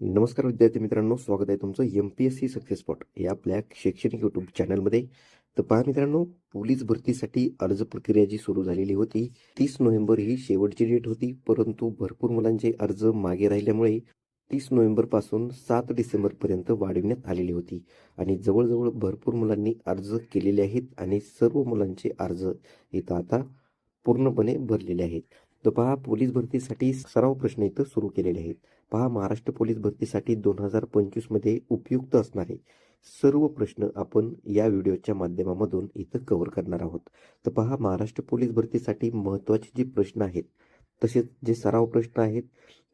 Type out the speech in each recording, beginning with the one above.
नमस्कार विद्यार्थी मित्रांनो, स्वागत आहे तुमचं MPSC सक्सेस स्पॉट या आपल्या शैक्षणिक यूट्यूब चॅनलमध्ये. तर पहा मित्रांनो, पोलीस भरतीसाठी अर्ज प्रक्रिया जी सुरू झालेली होती 30 नोव्हेंबर ही शेवटची डेट होती, परंतु भरपूर मुलांचे अर्ज मागे राहिल्यामुळे 30 नोव्हेंबर पासून 7 डिसेंबर पर्यंत वाढविण्यात आलेली होती आणि जवळजवळ भरपूर मुलांनी अर्ज केलेले आहेत आणि सर्व मुलांचे अर्ज इथं आता पूर्णपणे भरलेले आहेत. तर पहा, पोलीस भरतीसाठी सराव प्रश्न इथं सुरू केलेले आहेत. पहा, महाराष्ट्र पोलीस भरतीसाठी 2025 मध्ये उपयुक्त असणारे सर्व प्रश्न आपण या व्हिडिओच्या माध्यमामधून इथं कव्हर करणार आहोत. तर पहा, महाराष्ट्र पोलीस भरतीसाठी महत्त्वाचे जे प्रश्न आहेत, तसेच जे सराव प्रश्न आहेत,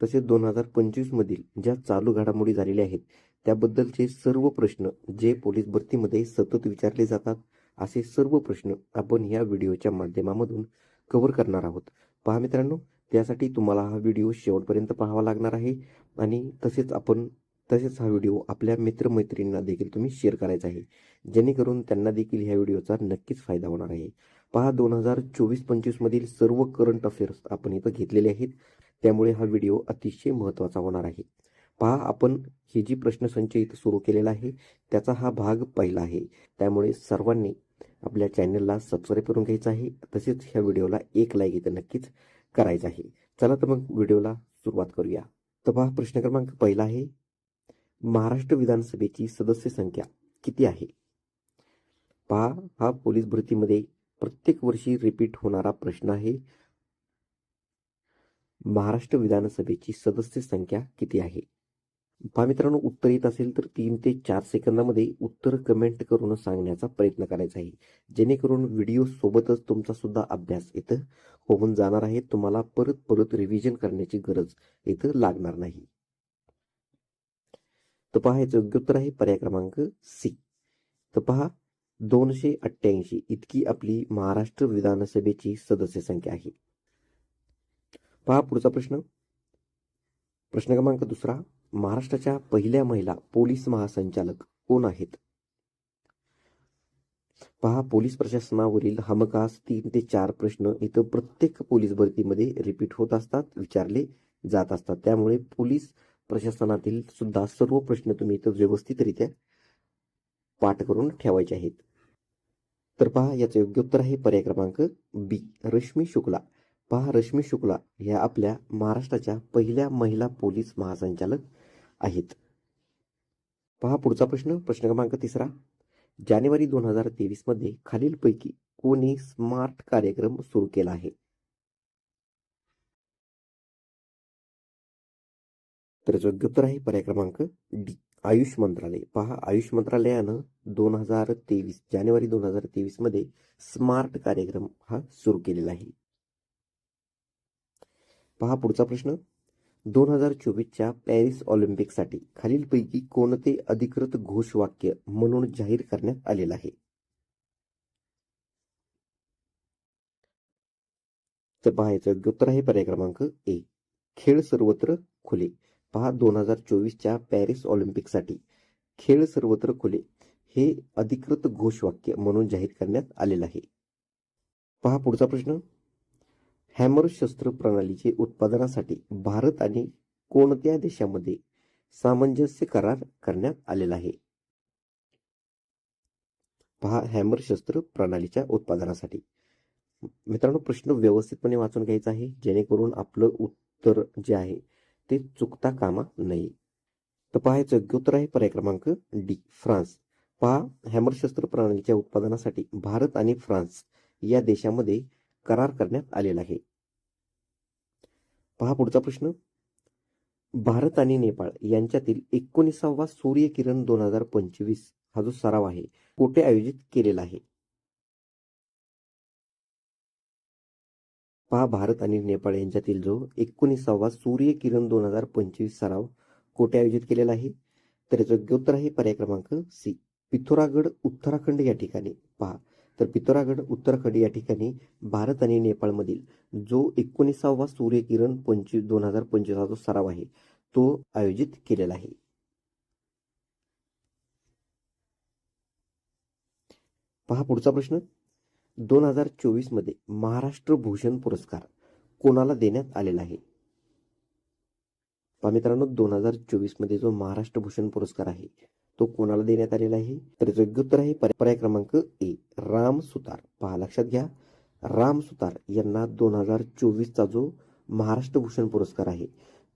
तसेच 2025 मधील ज्या चालू घडामोडी झालेल्या आहेत त्याबद्दलचे सर्व प्रश्न जे पोलीस भरतीमध्ये सतत विचारले जातात, असे सर्व प्रश्न आपण या व्हिडिओच्या माध्यमामधून कव्हर करणार आहोत. पहा मित्रांनो, त्यासाठी तुम्हाला हा व्हिडिओ शेवटपर्यंत पाहावा लागणार आहे आणि तसेच हा व्हिडिओ आपल्या मित्रमैत्रिणींना देखील तुम्ही शेअर करायचा आहे, जेणेकरून त्यांना देखील ह्या व्हिडिओचा नक्कीच फायदा होणार आहे. पहा, 2024-25 मधील सर्व करंट अफेअर्स आपण इथं घेतलेले आहेत, त्यामुळे हा व्हिडिओ अतिशय महत्त्वाचा होणार आहे. पहा, आपण ही जी प्रश्नसंच इथं सुरू केलेला आहे त्याचा हा भाग पहिला आहे, त्यामुळे सर्वांनी आपल्या चॅनलला सबस्क्राईब करून घ्यायचं आहे. तसेच ह्या व्हिडिओला एक लाईक इथं नक्कीच करायचं आहे. चला तर मग व्हिडिओला सुरुवात करूया. तर पहा, प्रश्न क्रमांक पहिला आहे, महाराष्ट्र विधानसभेची सदस्य संख्या किती आहे? पहा, हा पोलीस भरतीमध्ये प्रत्येक वर्षी रिपीट होणारा प्रश्न आहे. महाराष्ट्र विधानसभेची सदस्य संख्या किती आहे? पहा मित्रांनो, उत्तर येत असेल तर 3 ते 4 सेकंदामध्ये उत्तर कमेंट करून सांगण्याचा प्रयत्न करायचा आहे, जेणेकरून व्हिडिओ सोबतच तुमचा सुद्धा अभ्यास इथं होऊन जाणार आहे. तुम्हाला परत परत रिव्हिजन करण्याची गरज इथं लागणार नाही. तर पहा, याचं योग्य उत्तर आहे पर्याय क्रमांक सी. तर पहा, 288 इतकी आपली महाराष्ट्र विधानसभेची सदस्य संख्या आहे. पहा पुढचा प्रश्न क्रमांक दुसरा, महाराष्ट्राच्या पहिल्या महिला पोलीस महासंचालक कोण आहेत? पहा, पोलीस प्रशासनावरील हमखास 3 ते 4 प्रश्न इथं प्रत्येक पोलीस भरतीमध्ये रिपीट होत असतात, विचारले जात असतात. त्यामुळे पोलीस प्रशासनातील सुद्धा सर्व प्रश्न तुम्ही इथं व्यवस्थितरित्या पाठ करून ठेवायचे आहेत. तर पहा, याचं योग्य उत्तर आहे पर्याय क्रमांक बी, रश्मी शुक्ला. पहा, रश्मी शुक्ला ह्या आपल्या महाराष्ट्राच्या पहिल्या महिला पोलीस महासंचालक आहेत. पहा पुढचा प्रश्न क्रमांक तिसरा, जानेवारी 2023 मध्ये खालीलपैकी कोणी स्मार्ट कार्यक्रम सुरू केला आहे? तर योग्य उत्तर आहे पर्याय क्रमांक डी, आयुष मंत्रालय. पहा, आयुष मंत्रालयानं 2023 जानेवारी 2023 मध्ये स्मार्ट कार्यक्रम हा सुरू केलेला आहे. पहा पुढचा प्रश्न, 2024च्या पॅरिस ऑलिम्पिकसाठी खालीलपैकी कोणते अधिकृत घोषवाक्य म्हणून जाहीर करण्यात आलेलं आहे? तर पहा, याचं योग्य उत्तर आहे पर्याय क्रमांक ए, खेळ सर्वत्र खुले. पहा, 2024च्या पॅरिस ऑलिम्पिकसाठी खेळ सर्वत्र खुले हे अधिकृत घोषवाक्य म्हणून जाहीर करण्यात आलेलं आहे. पहा पुढचा प्रश्न, हॅमर शस्त्र प्रणालीचे उत्पादनासाठी भारत आणि कोणत्या देशामध्ये सामंजस्य करार करण्यात आलेला आहे? पहा, हॅमर शस्त्र प्रणालीच्या उत्पादनासाठी. मित्रांनो, प्रश्न व्यवस्थितपणे वाचून घ्यायचा आहे, जेणेकरून आपलं उत्तर जे आहे ते चुकता कामा नये. तर पहा, याचं योग्य उत्तर आहे पर्याय क्रमांक डी, फ्रान्स. पहा, हॅमर शस्त्र प्रणालीच्या उत्पादनासाठी भारत आणि फ्रान्स या देशामध्ये करार करण्यात आलेला आहे. पहा पुढचा प्रश्न, भारत आणि नेपाळ यांच्यातील 19वा सूर्यकिरण 2025 हा जो सराव आहे कुठे आयोजित केलेला आहे? पहा, भारत आणि नेपाळ यांच्यातील जो 19वा सूर्यकिरण 2025 सराव कुठे आयोजित केलेला आहे? तर याचं योग्य उत्तर आहे पर्याय क्रमांक सी, पिथोरागड उत्तराखंड या ठिकाणी. पहा, तर पिथोरागड उत्तराखंड या ठिकाणी भारत आणि नेपाळमधील जो 19वा सूर्यकिरण 2025 हा जो सराव आहे तो आयोजित केलेला आहे. पहा पुढचा प्रश्न, 2024 मध्ये महाराष्ट्र भूषण पुरस्कार कोणाला देण्यात आलेला आहे? पहा मित्रांनो, 2024 मध्ये जो महाराष्ट्र भूषण पुरस्कार आहे तो कोणाला देण्यात आलेला आहे? तर याचं योग्य उत्तर आहे पर्याय क्रमांक ए, राम सुतार. पहा लक्षात घ्या, राम सुतार यांना 2024चा जो महाराष्ट्र भूषण पुरस्कार आहे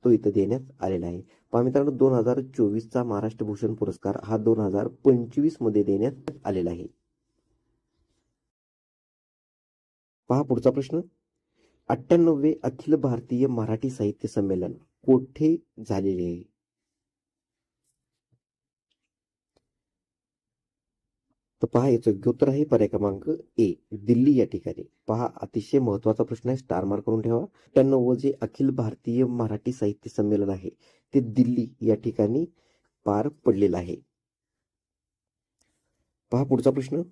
तो इथं देण्यात आलेला आहे. पहा मित्रांनो, 2024चा महाराष्ट्र भूषण पुरस्कार हा 2025 मध्ये देण्यात आलेला आहे. पहा पुढचा प्रश्न, 98वे अखिल भारतीय मराठी साहित्य संमेलन कोठे झालेले आहे? तर पहा याचं योग्य उत्तर आहे पर्याय क्रमांक ए, दिल्ली या ठिकाणी. पहा अतिशय महत्वाचा प्रश्न आहे, स्टार मार्क करून ठेवा. 98व जे अखिल भारतीय मराठी साहित्य संमेलन आहे ते दिल्ली या ठिकाणी पार पडलेलं आहे. पहा पुढचा प्रश्न,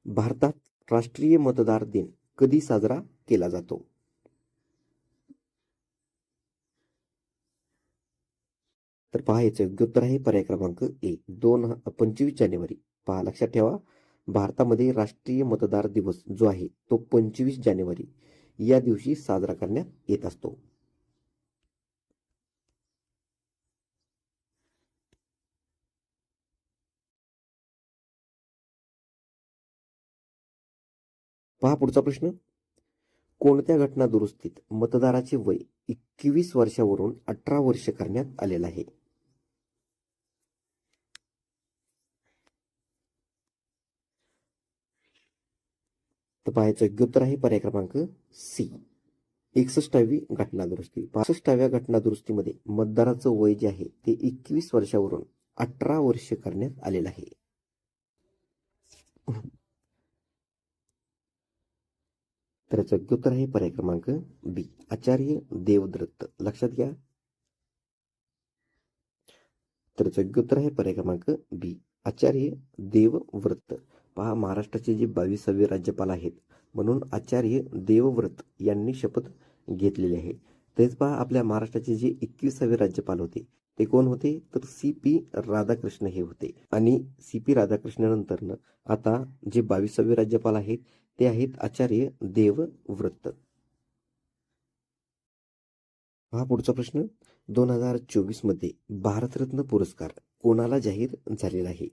भारतात राष्ट्रीय मतदार दिन कधी साजरा केला जातो? तर पहा याचं योग्य उत्तर आहे पर्याय क्रमांक ए, 25 जानेवारी. पहा लक्षात ठेवा, भारतामध्ये राष्ट्रीय मतदार दिवस जो आहे तो 25 जानेवारी या दिवशी साजरा करण्यात येत असतो. पहा पुढचा प्रश्न, कोणत्या घटना दुरुस्तीत मतदाराचे वय 21 वर्षावरून 18 वर्ष करण्यात आलेलं आहे? तर पहा याचं योग्य उत्तर आहे पर्याय क्रमांक सी, 61वी घटना दुरुस्ती. 65व्या घटना दुरुस्तीमध्ये मतदाराचं वय जे आहे ते 21 वर्षावरून 18 वर्ष करण्यात आलेलं आहे. तर याचं योग्य उत्तर आहे पर्याय क्रमांक बी, आचार्य देवव्रत. लक्षात घ्या. तर याचं योग्य उत्तर आहे पर्याय क्रमांक बी, आचार्य देवव्रत. पहा महाराष्ट्राचे जे 22वे राज्यपाल आहेत म्हणून आचार्य देवव्रत यांनी शपथ घेतलेली आहे. तेच पहा आपल्या महाराष्ट्राचे जे 21वे राज्यपाल होते ते कोण होते? तर सी.पी. राधाकृष्ण हे होते. आणि सी.पी. राधाकृष्णानंतर आता जे 22वे राज्यपाल आहेत ते आहेत आचार्य देवव्रत. हा पुढचा प्रश्न, 2024 मध्ये भारतरत्न पुरस्कार कोणाला जाहीर झालेला आहे?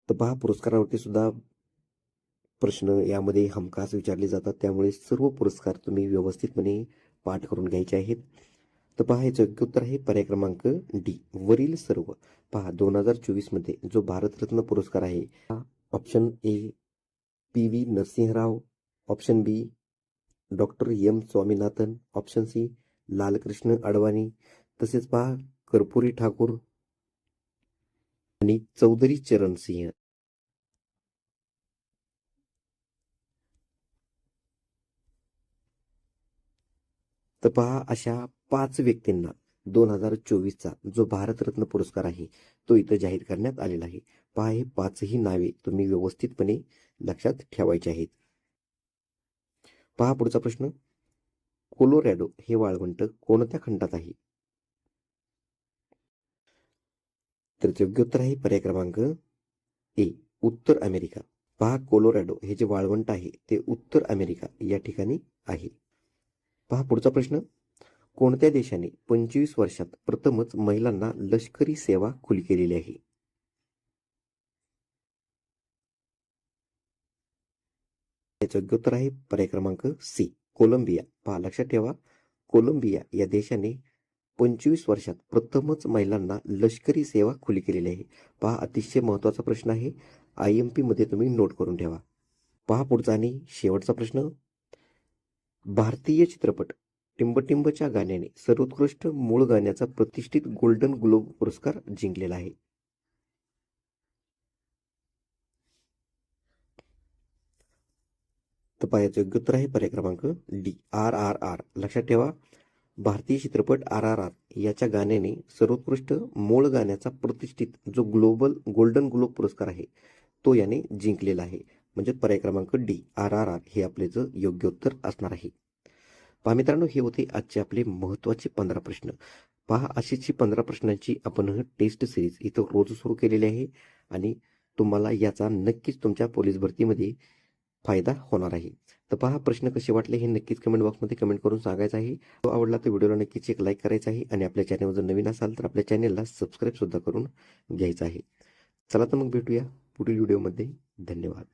तर पहा पुरस्कारावरती सुद्धा प्रश्न यामध्ये हमखास विचारले जातात, त्यामुळे सर्व पुरस्कार तुम्ही व्यवस्थितपणे पाठ करून घ्यायचे आहेत. तर पहा याचं योग्य उत्तर आहे पर्याय क्रमांक डी, वरील सर्व. पहा 2024 मध्ये जो भारतरत्न पुरस्कार आहे, option A PV. Narasimharao, option B doctor M Swaminathan, option C Lalkrishna Advani, तसेच पहा कर्पूरी ठाकूर आणि चौधरी चरण सिंह. तर पहा अशा 5 व्यक्तींना 2024चा जो भारतरत्न पुरस्कार आहे तो इथं जाहीर करण्यात आलेला आहे. पहा हे 5ही नावे तुम्ही व्यवस्थितपणे लक्षात ठेवायची आहेत. पहा पुढचा प्रश्न, कोलोरॅडो हे वाळवंट कोणत्या खंडात आहे? तर योग्य उत्तर आहे पर्याय क्रमांक ए, उत्तर अमेरिका. पहा कोलोरॅडो हे जे वाळवंट आहे ते उत्तर अमेरिका या ठिकाणी आहे. पहा पुढचा प्रश्न, कोणत्या देशाने 25 वर्षात प्रथमच महिलांना लष्करी सेवा खुली केलेली आहे? याचं योग्य उत्तर आहे पर्याय क्रमांक सी, कोलंबिया. पहा लक्षात ठेवा, कोलंबिया या देशाने 25 वर्षात प्रथमच महिलांना लष्करी सेवा खुली केलेली आहे. पहा अतिशय महत्वाचा प्रश्न आहे, IMP मध्ये तुम्ही नोट करून ठेवा. पहा पुढचा आणि शेवटचा प्रश्न, भारतीय चित्रपट टिंबटिंबच्या गाण्याने सर्वोत्कृष्ट मूळ गाण्याचा प्रतिष्ठित गोल्डन ग्लोब पुरस्कार जिंकलेला आहे. तर पायाचं योग्य उत्तर आहे पर्याय क्रमांक डी, RRR. लक्षात ठेवा, भारतीय चित्रपट RRR याच्या गाण्याने सर्वोत्कृष्ट मूळ गाण्याचा प्रतिष्ठित जो गोल्डन ग्लोब पुरस्कार आहे तो याने जिंकलेला आहे. म्हणजे पर्याय क्रमांक डी, RRR हे आपले योग्य उत्तर असणार आहे. पहा मित्रांनो, हे होते आजचे आपले महत्त्वाचे 15 प्रश्न. पहा अशीच 15 प्रश्नांची आपण टेस्ट सिरीज इथं रोज सुरू केलेली आहे आणि तुम्हाला याचा नक्कीच तुमच्या पोलीस भरतीमध्ये फायदा होणार आहे. तर पहा प्रश्न कसे वाटले हे नक्कीच कमेंट बॉक्समध्ये कमेंट करून सांगायचं आहे. तो आवडला तर व्हिडिओला नक्कीच एक लाईक करायचा आहे आणि आपल्या चॅनलवर जर नवीन असाल तर आपल्या चॅनलला सबस्क्राईब सुद्धा करून घ्यायचं आहे. चला तर मग भेटूया पुढील व्हिडिओमध्ये. धन्यवाद.